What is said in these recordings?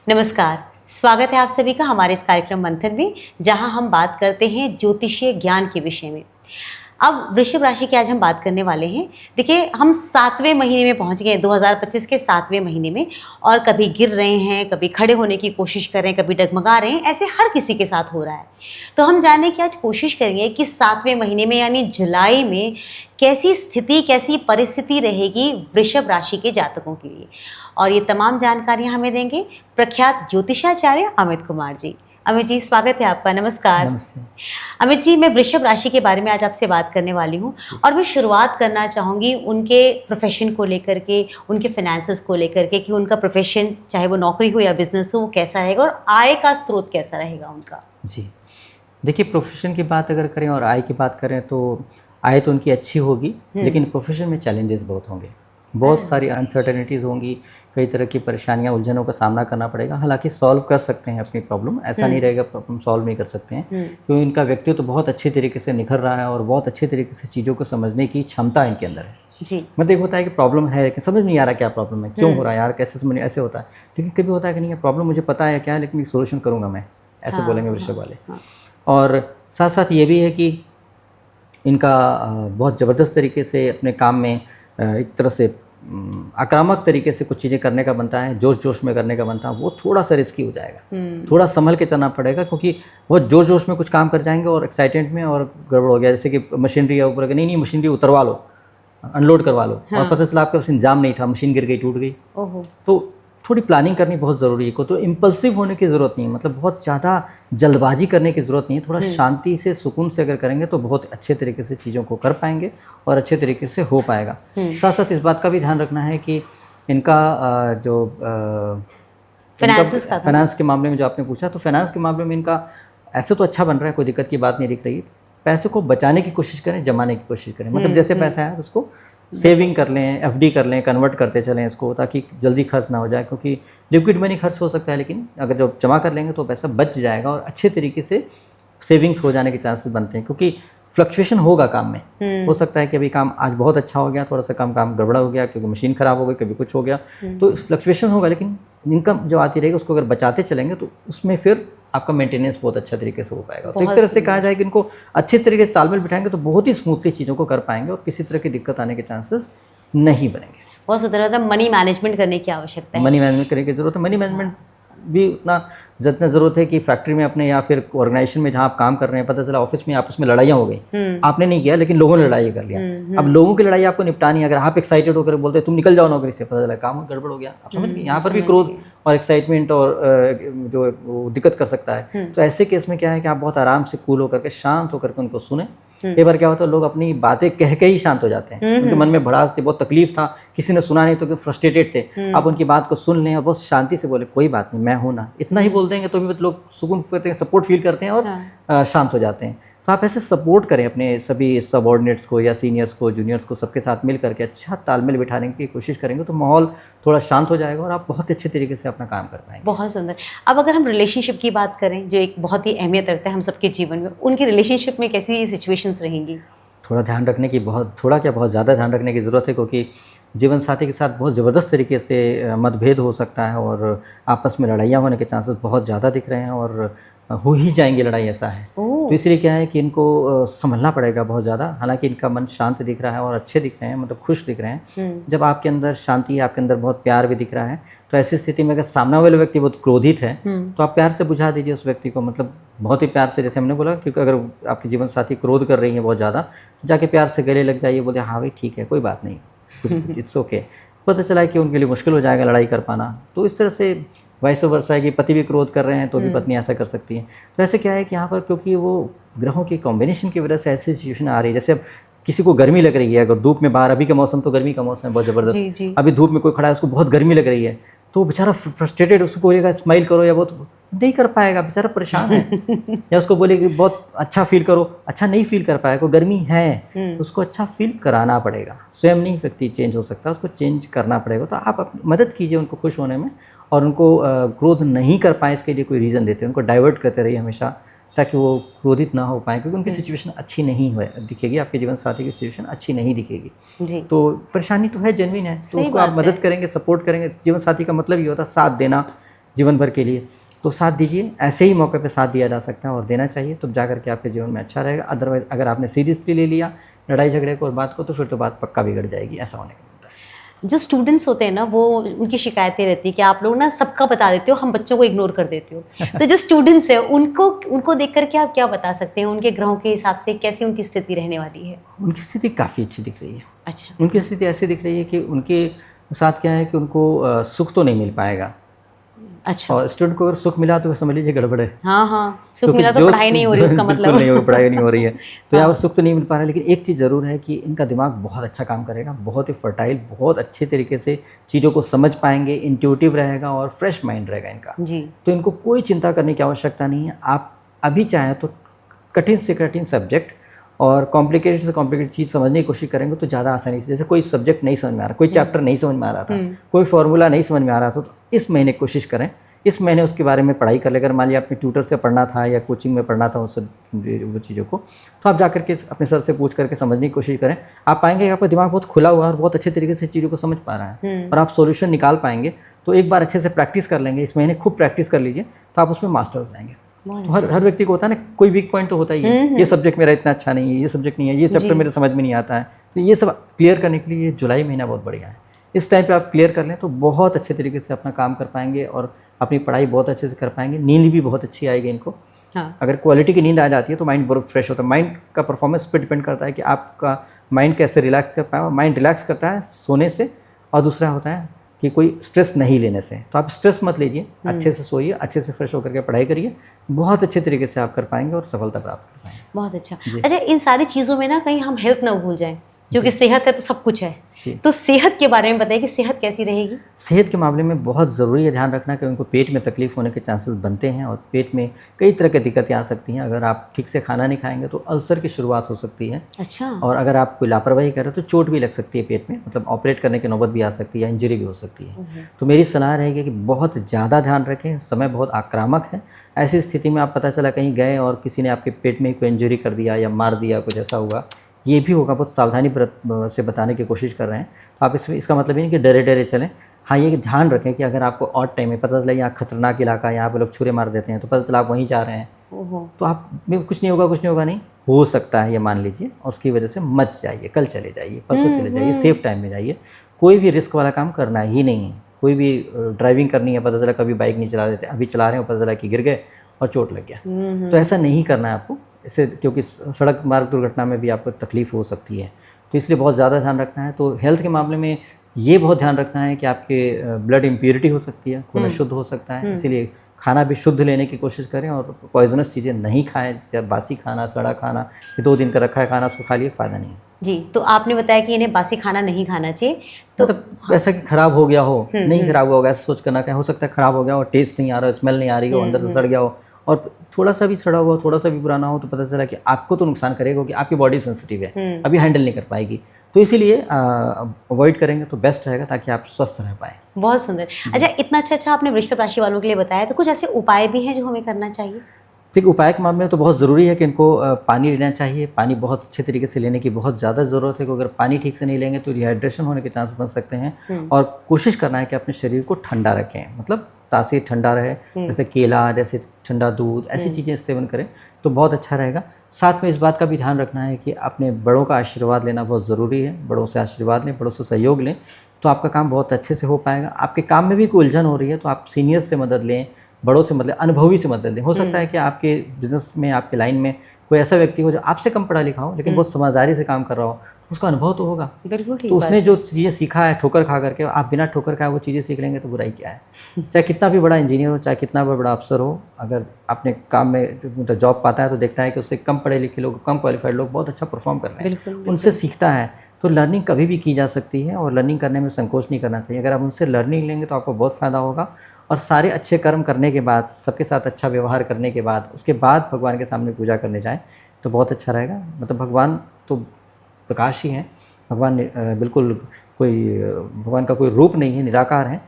नमस्कार, स्वागत है आप सभी का हमारे इस कार्यक्रम मंथन में, जहां हम बात करते हैं ज्योतिषीय ज्ञान के विषय में। अब वृषभ राशि की आज हम बात करने वाले हैं। देखिए, हम 7वें महीने में पहुंच गए हैं, 2025 के 7वें महीने में, और कभी गिर रहे हैं, कभी खड़े होने की कोशिश कर रहे हैं, कभी डगमगा रहे हैं, ऐसे हर किसी के साथ हो रहा है। तो हम जानने की आज कोशिश करेंगे कि 7वें महीने में यानी जुलाई में कैसी स्थिति, कैसी परिस्थिति रहेगी वृषभ राशि के जातकों के लिए। और ये तमाम जानकारियाँ हमें देंगे प्रख्यात ज्योतिषाचार्य अमित कुमार जी। अमित जी, स्वागत है आपका। नमस्कार। नमस्ते। अमित जी, मैं वृषभ राशि के बारे में आज आपसे बात करने वाली हूँ, और मैं शुरुआत करना चाहूँगी उनके प्रोफेशन को लेकर के, उनके फाइनेंसेस को लेकर के, कि उनका प्रोफेशन, चाहे वो नौकरी हो या बिजनेस हो, वो कैसा रहेगा और आय का स्रोत कैसा रहेगा उनका। जी, देखिए, प्रोफेशन की बात अगर करें और आय की बात करें तो आय तो उनकी अच्छी होगी, लेकिन प्रोफेशन में चैलेंजेस बहुत होंगे। बहुत सारी अनसर्टेनिटीज़ होंगी, कई तरह की परेशानियां, उलझनों का सामना करना पड़ेगा। हालांकि सॉल्व कर सकते हैं अपनी प्रॉब्लम, ऐसा नहीं रहेगा प्रॉब्लम सॉल्व नहीं कर सकते हैं, क्योंकि इनका व्यक्तित्व तो बहुत अच्छे तरीके से निखर रहा है और बहुत अच्छे तरीके से चीज़ों को समझने की क्षमता इनके अंदर है। जी। मतलब एक होता है कि प्रॉब्लम है लेकिन समझ नहीं आ रहा क्या प्रॉब्लम है, क्यों हो रहा है यार, कैसे समझ, ऐसे होता है। लेकिन कभी होता है कि नहीं, ये प्रॉब्लम मुझे पता है क्या है, लेकिन सोल्यूशन करूँगा मैं, ऐसे बोलेंगे वृषभ वाले। और साथ साथ ये भी है कि इनका बहुत ज़बरदस्त तरीके से अपने काम में एक तरह से आक्रामक तरीके से कुछ चीज़ें करने का बनता है, जोश जोश में करने का बनता है, वो थोड़ा सा रिस्की हो जाएगा। थोड़ा संभल के चलना पड़ेगा, क्योंकि वो जोश जोश में कुछ काम कर जाएंगे और एक्साइटेड में और गड़बड़ हो गया। जैसे कि मशीनरी है ऊपर, नहीं मशीनरी उतरवा लो, अनलोड करवा लो, और पता चला आपके पास इंतजाम नहीं था, मशीन गिर गई, टूट गई। तो थोड़ी प्लानिंग करनी बहुत ज़रूरी है। को तो इम्पल्सिव होने की ज़रूरत नहीं है, मतलब बहुत ज़्यादा जल्दबाजी करने की ज़रूरत नहीं है। थोड़ा शांति से, सुकून से अगर करेंगे तो बहुत अच्छे तरीके से चीज़ों को कर पाएंगे और अच्छे तरीके से हो पाएगा। साथ साथ इस बात का भी ध्यान रखना है कि इनका जो फाइनेंस के मामले में जो आपने पूछा, तो फाइनेंस के मामले में इनका ऐसे तो अच्छा बन रहा है, कोई दिक्कत की बात नहीं दिख रही। पैसे को बचाने की कोशिश करें, जमाने की कोशिश करें, मतलब जैसे पैसा है उसको सेविंग कर लें, एफडी कर लें, कन्वर्ट करते चलें इसको, ताकि जल्दी खर्च ना हो जाए, क्योंकि लिक्विड मनी खर्च हो सकता है, लेकिन अगर जब जमा कर लेंगे तो पैसा बच जाएगा और अच्छे तरीके से सेविंग्स हो जाने के चांसेस बनते हैं। क्योंकि फ्लक्चुएशन होगा काम में, हो सकता है कि अभी काम आज बहुत अच्छा हो गया, थोड़ा सा काम गड़बड़ा हो गया क्योंकि मशीन ख़राब हो गई, कभी कुछ हो गया, तो फ्लक्चुएशन होगा, लेकिन इनकम जो आती रहेगी उसको अगर बचाते चलेंगे तो उसमें फिर आपका मेंटेनेंस बहुत अच्छा तरीके से हो पाएगा। तो एक तरह से कहा जाए कि इनको अच्छे तरीके से तालमेल बिठाएंगे तो बहुत ही स्मूथली चीज़ों को कर पाएंगे और किसी तरह की दिक्कत आने के चांसेस नहीं बनेंगे। बहुत सुंदर। मतलब मनी मैनेजमेंट करने की आवश्यकता है, मनी मैनेजमेंट करने की जरूरत है। मनी मैनेजमेंट भी उतना जितना ज़रूरत है कि फैक्ट्री में अपने या फिर ऑर्गेनाइजेशन में जहाँ आप काम कर रहे हैं, पता चला ऑफिस में आपस में लड़ाइयाँ हो गई, आपने नहीं किया लेकिन लोगों ने लड़ाई कर लिया। अब लोगों की लड़ाई आपको निपटानी है, अगर आप एक्साइटेड होकर बोलते तुम निकल जाओ नौकरी से, पता चला काम गड़बड़ हो गया। आप समझ गए, यहाँ पर भी क्रोध और एक्साइटमेंट और जो वो दिक्कत कर सकता है। तो ऐसे केस में क्या है कि आप बहुत आराम से कूल होकर के, शांत होकर के उनको सुने। कई बार क्या होता है, लोग अपनी बातें कह के ही शांत हो जाते हैं, उनके मन में भड़ास थी, बहुत तकलीफ था, किसी ने सुना नहीं तो फ्रस्ट्रेटेड थे। आप उनकी बात को सुन लें और बहुत शांति से बोले कोई बात नहीं, मैं हूं ना, इतना ही बोल देंगे तो भी लोग सुकून करते हैं, सपोर्ट फील करते हैं और शांत हो जाते हैं। तो आप ऐसे सपोर्ट करें अपने सभी सबऑर्डिनेट्स को या सीनियर्स को, जूनियर्स को, सबके साथ मिल करके अच्छा तालमेल बिठाने की कोशिश करेंगे तो माहौल थोड़ा शांत हो जाएगा और आप बहुत अच्छे तरीके से अपना काम कर पाएंगे। बहुत सुंदर। अब अगर हम रिलेशनशिप की बात करें, जो एक बहुत ही अहमियत रखता है हम सबके जीवन में, उनकी रिलेशनशिप में कैसी सिचुएशंस रहेंगी? थोड़ा ध्यान रखने की, बहुत ज़्यादा ध्यान रखने की ज़रूरत है, क्योंकि जीवन साथी के साथ बहुत ज़बरदस्त तरीके से मतभेद हो सकता है और आपस में लड़ाइयाँ होने के चांसेस बहुत ज़्यादा दिख रहे हैं और हो ही जाएंगी लड़ाई, ऐसा है। तो इसलिए क्या है कि इनको संभलना पड़ेगा बहुत ज़्यादा। हालांकि इनका मन शांत दिख रहा है और अच्छे दिख रहे हैं, मतलब खुश दिख रहे हैं। जब आपके अंदर शांति है, आपके अंदर बहुत प्यार भी दिख रहा है, तो ऐसी स्थिति में अगर सामने वाले व्यक्ति बहुत क्रोधित है तो आप प्यार से बुझा दीजिए उस व्यक्ति को, मतलब बहुत ही प्यार से। जैसे हमने बोला, क्योंकि अगर आपके जीवन साथी क्रोध कर रही है बहुत ज़्यादा, जाके प्यार से गले लग जाइए, बोले हाँ भाई ठीक है, कोई बात नहीं, कुछ इट्स ओके। पता चला कि उनके लिए मुश्किल हो जाएगा लड़ाई कर पाना। तो इस तरह से वाइस वर्सा है कि पति भी क्रोध कर रहे हैं तो भी पत्नी ऐसा कर सकती है। तो ऐसे क्या है कि यहाँ पर, क्योंकि वो ग्रहों की कॉम्बिनेशन की वजह से ऐसी सिचुएशन आ रही है, जैसे अब किसी को गर्मी लग रही है, अगर धूप में बाहर, अभी का मौसम तो गर्मी का मौसम है बहुत ज़बरदस्त, अभी धूप में कोई खड़ा है, उसको बहुत गर्मी लग रही है, तो बेचारा फ्रस्ट्रेटेड, उसको बोलेगा स्माइल करो, या बहुत नहीं कर पाएगा, बेचारा परेशान है। या उसको बोले कि बहुत अच्छा फील करो, अच्छा नहीं फील कर पाएगा, कोई गर्मी है, उसको अच्छा फील कराना पड़ेगा। स्वयं नहीं व्यक्ति चेंज हो सकता, उसको चेंज करना पड़ेगा। तो आप मदद कीजिए उनको खुश होने में, और उनको क्रोध नहीं कर पाए इसके लिए कोई रीज़न देते हैं, उनको डाइवर्ट करते रहिए हमेशा, ताकि वो क्रोधित ना हो पाए, क्योंकि उनकी सिचुएशन अच्छी नहीं हो दिखेगी, आपके जीवन साथी की सिचुएशन अच्छी नहीं दिखेगी जी। तो परेशानी तो है, जेन्युइन है, तो उसको आप मदद करेंगे, सपोर्ट करेंगे। जीवन साथी का मतलब ये होता है साथ देना, जीवन भर के लिए, तो साथ दीजिए। ऐसे ही मौके पे साथ दिया जा सकता है और देना चाहिए, तो जा करके आपके जीवन में अच्छा रहेगा। अदरवाइज़ अगर आपने सीरियसली ले लिया लड़ाई झगड़े को और बात को, तो फिर तो बात पक्का बिगड़ जाएगी, ऐसा होने का मिलता है। जो स्टूडेंट्स होते हैं ना, वो उनकी शिकायतें रहती हैं कि आप लोग ना सबका बता देते हो, हम बच्चों को इग्नोर कर देते हो। तो जो स्टूडेंट्स हैं उनको देख करके आप क्या बता सकते हैं, उनके ग्रहों के हिसाब से कैसी उनकी स्थिति रहने वाली है? उनकी स्थिति काफ़ी अच्छी दिख रही है। अच्छा। उनकी स्थिति ऐसी दिख रही है कि उनके साथ क्या है कि उनको सुख तो नहीं मिल पाएगा। अच्छा। और स्टूडेंट को अगर सुख मिला तो समझ लीजिए गड़बड़ है। हाँ हाँ, सुख क्योंकि मिला तो जो पढ़ाई नहीं हो रही उसका मतलब। बिल्कुल नहीं हो, पढ़ाई नहीं हो रही है। तो यहाँ हाँ। पर सुख तो नहीं मिल पा रहा है, लेकिन एक चीज़ ज़रूर है कि इनका दिमाग बहुत अच्छा काम करेगा, बहुत ही फर्टाइल, बहुत अच्छे तरीके से चीज़ों को समझ पाएंगे, इंट्यूटिव रहेगा और फ्रेश माइंड रहेगा इनका। जी। तो इनको कोई चिंता करने की आवश्यकता नहीं है। आप अभी चाहें तो कठिन से कठिन सब्जेक्ट और कॉम्प्लिकेटेड से कॉम्प्लिकेटेड चीज़ समझने की कोशिश करेंगे तो ज़्यादा आसानी से, जैसे कोई सब्जेक्ट नहीं समझ में आ रहा, कोई चैप्टर नहीं समझ में आ रहा था, कोई फार्मूला नहीं समझ में आ रहा था, तो इस महीने कोशिश करें, इस महीने उसके बारे में पढ़ाई कर ले। अगर मान लिया आपने ट्यूटर से पढ़ना था या कोचिंग में पढ़ना था उस वो चीज़ों को, तो आप जा करके अपने सर से पूछ करके समझने की कोशिश करें। आप पाएंगे कि आपका दिमाग बहुत खुला हुआ है और बहुत अच्छे तरीके से चीज़ों को समझ पा रहा है और आप सॉल्यूशन निकाल पाएंगे। तो एक बार अच्छे से प्रैक्टिस कर लेंगे, इस महीने खूब प्रैक्टिस कर लीजिए, तो आप उसमें मास्टर हो जाएंगे। तो हर व्यक्ति को होता है ना, कोई वीक पॉइंट तो होता ही है, ये सब्जेक्ट मेरा इतना अच्छा नहीं है, ये सब्जेक्ट नहीं है, ये चैप्टर मेरे समझ में नहीं आता है। तो ये सब क्लियर करने के लिए जुलाई महीना बहुत बढ़िया है। इस टाइम पे आप क्लियर कर लें तो बहुत अच्छे तरीके से अपना काम कर पाएंगे और अपनी पढ़ाई बहुत अच्छे से कर पाएंगे। नींद भी बहुत अच्छी आएगी इनको। हाँ। अगर क्वालिटी की नींद आ जाती है तो माइंड बहुत फ्रेश होता है। माइंड का परफॉर्मेंस पे डिपेंड करता है कि आपका माइंड कैसे रिलैक्स कर पाए, और माइंड रिलैक्स करता है सोने से, और दूसरा होता है कि कोई स्ट्रेस नहीं लेने से। तो आप स्ट्रेस मत लीजिए, अच्छे से सोइए, अच्छे से फ्रेश होकर के पढ़ाई करिए, बहुत अच्छे तरीके से आप कर पाएंगे और सफलता प्राप्त कर पाएंगे। बहुत अच्छा। अच्छा, इन सारी चीज़ों में ना कहीं हम हेल्थ ना भूल जाएं, क्योंकि सेहत है तो सब कुछ है। तो सेहत के बारे में बताइए कि सेहत कैसी रहेगी? सेहत के मामले में बहुत ज़रूरी है ध्यान रखना कि उनको पेट में तकलीफ होने के चांसेस बनते हैं और पेट में कई तरह की दिक्कतें आ सकती हैं। अगर आप ठीक से खाना नहीं खाएंगे तो अल्सर की शुरुआत हो सकती है। अच्छा। और अगर आप कोई लापरवाही करें तो चोट भी लग सकती है पेट में, मतलब ऑपरेट करने की नौबत भी आ सकती है या इंजरी भी हो सकती है। तो मेरी सलाह रहेगी कि बहुत ज़्यादा ध्यान रखें, समय बहुत आक्रामक है। ऐसी स्थिति में आप पता चला कहीं गए और किसी ने आपके पेट में कोई इंजरी कर दिया या मार दिया, कुछ ऐसा हुआ, ये भी होगा। बहुत सावधानी से बताने की कोशिश कर रहे हैं। तो आप इसका मतलब ये नहीं कि डरे डरे चलें। हाँ, ये ध्यान रखें कि अगर आपको ऑड टाइम में पता चला यहाँ खतरनाक इलाका है, यहाँ पे लोग छुरे मार देते हैं, तो पता चला आप वहीं जा रहे हैं, तो आप कुछ नहीं होगा नहीं, हो सकता है ये मान लीजिए, और उसकी वजह से मत जाइए, कल चले जाइए, परसों चले जाइए, सेफ टाइम में जाइए। कोई भी रिस्क वाला काम करना ही नहीं है। कोई भी ड्राइविंग करनी है, पता चला कभी बाइक नहीं चला देते, अभी चला रहे हो, पता चला कि गिर गए और चोट लग गया, तो ऐसा नहीं करना है आपको। इससे क्योंकि सड़क मार्ग दुर्घटना में भी आपको तकलीफ हो सकती है, तो इसलिए बहुत ज़्यादा ध्यान रखना है। तो हेल्थ के मामले में ये बहुत ध्यान रखना है कि आपके ब्लड इम्प्योरिटी हो सकती है, खून शुद्ध हो सकता है, इसीलिए खाना भी शुद्ध लेने की कोशिश करें और पॉइजनस चीज़ें नहीं खाएं। या बासी खाना, सड़ा खाना, 2 दिन का रखा है खाना, उसको खा लिए, फ़ायदा नहीं है। जी, तो आपने बताया कि इन्हें बासी खाना नहीं खाना चाहिए, तो मतलब ऐसा कि ख़राब हो गया हो, नहीं ख़राब होगा ऐसा सोच करना, क्या हो सकता है ख़राब हो गया हो, टेस्ट नहीं आ रहा हो, स्मेल नहीं आ रही हो, अंदर से सड़ गया हो, और थोड़ा सा भी सड़ा हुआ, थोड़ा सा भी पुराना हो, तो पता चला कि आपको तो नुकसान करेगा, कि आपकी बॉडी सेंसिटिव है, अभी हैंडल नहीं कर पाएगी। तो इसीलिए अवॉइड करेंगे तो बेस्ट रहेगा, ताकि आप स्वस्थ रह पाएँ। बहुत सुंदर। अच्छा, इतना अच्छा आपने वृषभ राशि वालों के लिए बताया, तो कुछ ऐसे उपाय भी हैं जो हमें करना चाहिए? ठीक, उपाय के मामले में तो बहुत ज़रूरी है कि इनको पानी लेना चाहिए। पानी बहुत अच्छे तरीके से लेने की बहुत ज़्यादा ज़रूरत है, क्योंकि अगर पानी ठीक से नहीं लेंगे तो डिहाइड्रेशन होने के चांस बन सकते हैं। और कोशिश करना है कि अपने शरीर को ठंडा रखें, मतलब तासीर ठंडा रहे, जैसे केला, जैसे ठंडा दूध, ऐसी चीज़ें सेवन करें तो बहुत अच्छा रहेगा। साथ में इस बात का भी ध्यान रखना है कि अपने बड़ों का आशीर्वाद लेना बहुत ज़रूरी है। बड़ों से आशीर्वाद लें, बड़ों से सहयोग लें, तो आपका काम बहुत अच्छे से हो पाएगा। आपके काम में भी कोई उलझन हो रही है तो आप सीनियर्स से मदद लें, बड़ों से मतलब अनुभवी से मदद लें। हो सकता है कि आपके बिजनेस में, आपके लाइन में कोई ऐसा व्यक्ति हो जो आपसे कम पढ़ा लिखा हो, लेकिन बहुत समझदारी से काम कर रहा हो, तो उसका अनुभव तो होगा। बिल्कुल ठीक। तो उसने जो चीज़ें सीखा है ठोकर खा करके, आप बिना ठोकर खाए वो चीज़ें सीख लेंगे तो बुराई क्या है। चाहे कितना भी बड़ा इंजीनियर हो, चाहे कितना भी बड़ा अफसर हो, अगर अपने काम में मतलब जॉब पाता है तो देखता है कि उससे कम पढ़े लिखे लोग, कम क्वालिफाइड लोग बहुत अच्छा परफॉर्म कर रहे हैं, उनसे सीखता है। तो लर्निंग कभी भी की जा सकती है और लर्निंग करने में संकोच नहीं करना चाहिए। अगर आप उनसे लर्निंग लेंगे तो आपको बहुत फ़ायदा होगा। और सारे अच्छे कर्म करने के बाद, सबके साथ अच्छा व्यवहार करने के बाद, उसके बाद भगवान के सामने पूजा करने जाएँ तो बहुत अच्छा रहेगा। मतलब भगवान तो प्रकाश ही हैं, भगवान बिल्कुल भगवान का कोई रूप नहीं है, निराकार है,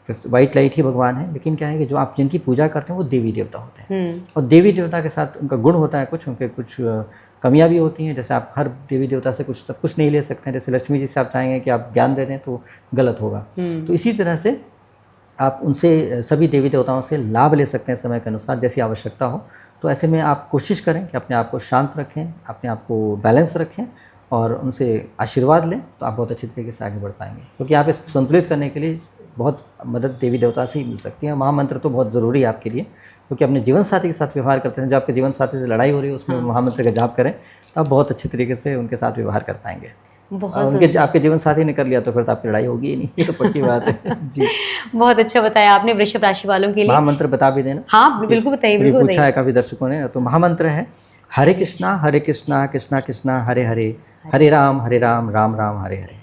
वाइट लाइट ही भगवान है। लेकिन क्या है कि जो आप जिनकी पूजा करते हैं वो देवी देवता होते हैं, और देवी देवता के साथ उनका गुण होता है कुछ, उनके कुछ कमियां भी होती हैं। जैसे आप हर देवी देवता से कुछ सब कुछ नहीं ले सकते हैं। जैसे लक्ष्मी जी से आप चाहेंगे कि आप ज्ञान दे दें तो गलत होगा। तो इसी तरह से आप उनसे सभी देवी देवताओं से लाभ ले सकते हैं समय के अनुसार जैसी आवश्यकता हो। तो ऐसे में आप कोशिश करें कि अपने आप को शांत रखें, अपने आप को बैलेंस रखें और उनसे आशीर्वाद लें, तो आप बहुत अच्छी तरीके से आगे बढ़ पाएंगे। क्योंकि आप इसको संतुलित करने के लिए बहुत मदद देवी देवता से ही मिल सकती है। महामंत्र तो बहुत ज़रूरी है आपके लिए, क्योंकि अपने जीवन साथी के साथ व्यवहार करते हैं। जब आपके जीवन साथी से लड़ाई हो रही है उसमें महामंत्र का जाप करें, तो आप बहुत अच्छी तरीके से उनके साथ व्यवहार कर पाएंगे। और बहुत उनके आपके जीवन साथी ने कर लिया तो फिर तो आपकी लड़ाई होगी ही नहीं, ये तो पक्की बात है। जी। बहुत अच्छा बताया आपने वृषभ राशि वालों के लिए। महामंत्र बता भी देना। हाँ बिल्कुल बताइए, अभी बिल्कुल पूछा बताइए। है काफ़ी दर्शकों ने। तो महामंत्र है हरे कृष्णा कृष्णा कृष्णा हरे हरे, हरे राम राम राम हरे हरे।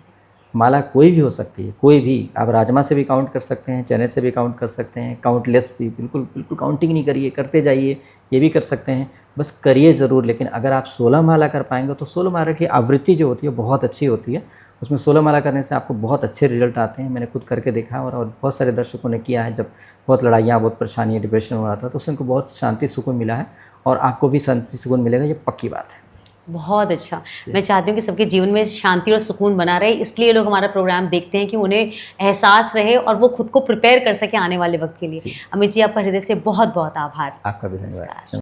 माला कोई भी हो सकती है, कोई भी। आप राजमा से भी काउंट कर सकते हैं, चने से भी काउंट कर सकते हैं, काउंटलेस भी। बिल्कुल बिल्कुल काउंटिंग नहीं करिए, करते जाइए, ये भी कर सकते हैं, बस करिए ज़रूर। लेकिन अगर आप 16 माला कर पाएंगे तो 16 माला की आवृत्ति जो होती है बहुत अच्छी होती है। उसमें 16 माला करने से आपको बहुत अच्छे रिजल्ट आते हैं। मैंने खुद करके देखा है और बहुत सारे दर्शकों ने किया है। जब बहुत लड़ाइयाँ, बहुत परेशानियाँ, डिप्रेशन हो रहा था, तो उससे उनको बहुत शांति सुकून मिला है और आपको भी शांति सुकून मिलेगा, ये पक्की बात है। बहुत अच्छा। मैं चाहती हूँ कि सबके जीवन में शांति और सुकून बना रहे, इसलिए लोग हमारा प्रोग्राम देखते हैं कि उन्हें एहसास रहे और वो खुद को प्रिपेयर कर सके आने वाले वक्त के लिए। अमित जी, आपका हृदय से बहुत बहुत आभार। आपका भी धन्यवाद। नमस्कार।